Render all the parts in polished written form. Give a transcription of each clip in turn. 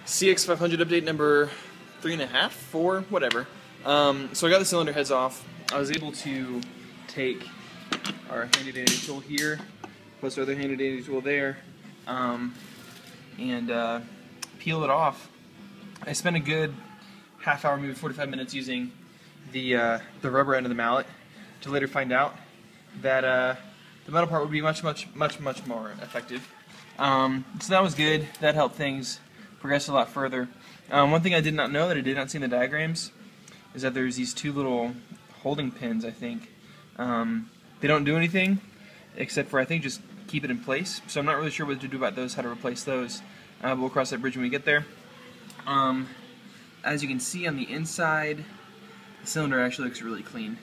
CX500 update number 3.5, 4, whatever. So I got the cylinder heads off. I was able to take our handy dandy tool here, plus our other handy dandy tool there, and peel it off. I spent a good half hour, maybe 45 minutes using the rubber end of the mallet to later find out that the metal part would be much more effective. So that was good. That helped things progress a lot further. One thing I did not know that I did not see in the diagrams is that there's these two little holding pins, I think. They don't do anything except for, I think, just keep it in place. So I'm not really sure what to do about those, how to replace those. But we'll cross that bridge when we get there. As you can see on the inside, the cylinder actually looks really clean.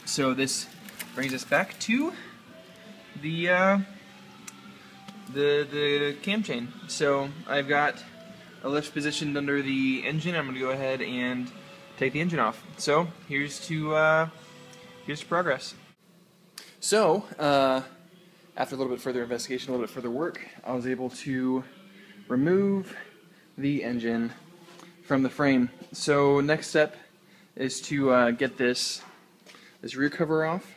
So this brings us back to the cam chain. So I've got a lift positioned under the engine. I'm going to go ahead and take the engine off. So here's to progress. So after a little bit further investigation, a little bit further work, I was able to remove the engine from the frame. So next step is to get this rear cover off,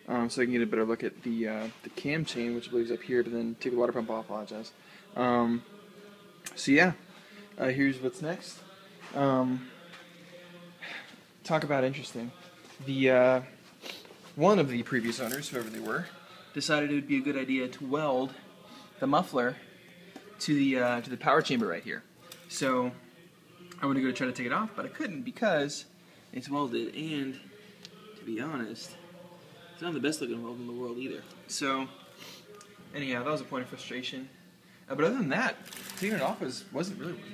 so I can get a better look at the cam chain, which I believe is up here, but then take the water pump off, apologize. So yeah, here's what's next. Talk about interesting. One of the previous owners, whoever they were, decided it would be a good idea to weld the muffler to the power chamber right here. So I went to go try to take it off, but I couldn't because it's welded, and to be honest, it's not the best looking weld in the world either. So anyhow, that was a point of frustration. But other than that, taking it off was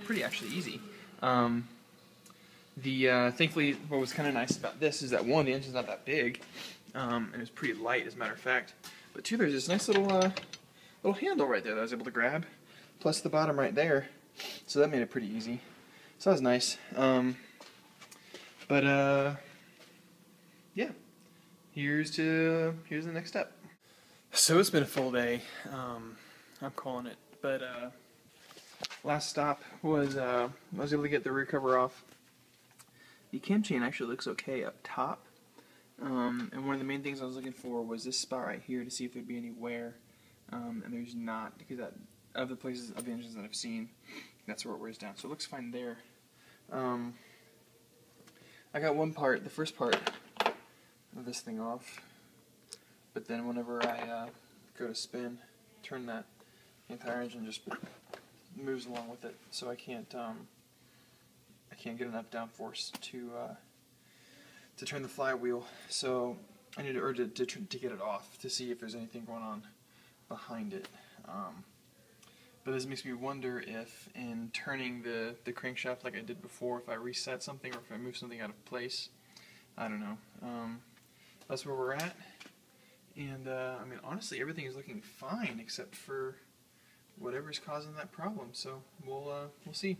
pretty actually easy. Thankfully, what was kind of nice about this is that one, the engine's not that big, and it's pretty light as a matter of fact. But two, there's this nice little handle right there that I was able to grab, plus the bottom right there. So that made it pretty easy. So that was nice. Yeah, here's the next step. So it's been a full day. I'm calling it. But last stop was I was able to get the rear cover off. The cam chain actually looks okay up top. And one of the main things I was looking for was this spot right here to see if there'd be any wear. And there's not, because of the places of the engines that I've seen, that's where it wears down. So it looks fine there. I got one part, the first part of this thing off, but then whenever I go to spin, turn that, the entire engine just moves along with it. So I can't get enough downforce to turn the flywheel. So I need to get it off to see if there's anything going on behind it. But this makes me wonder if, in turning the crankshaft like I did before, if I reset something or if I move something out of place. I don't know. That's where we're at. And I mean, honestly, everything is looking fine except for whatever's causing that problem. So we'll see.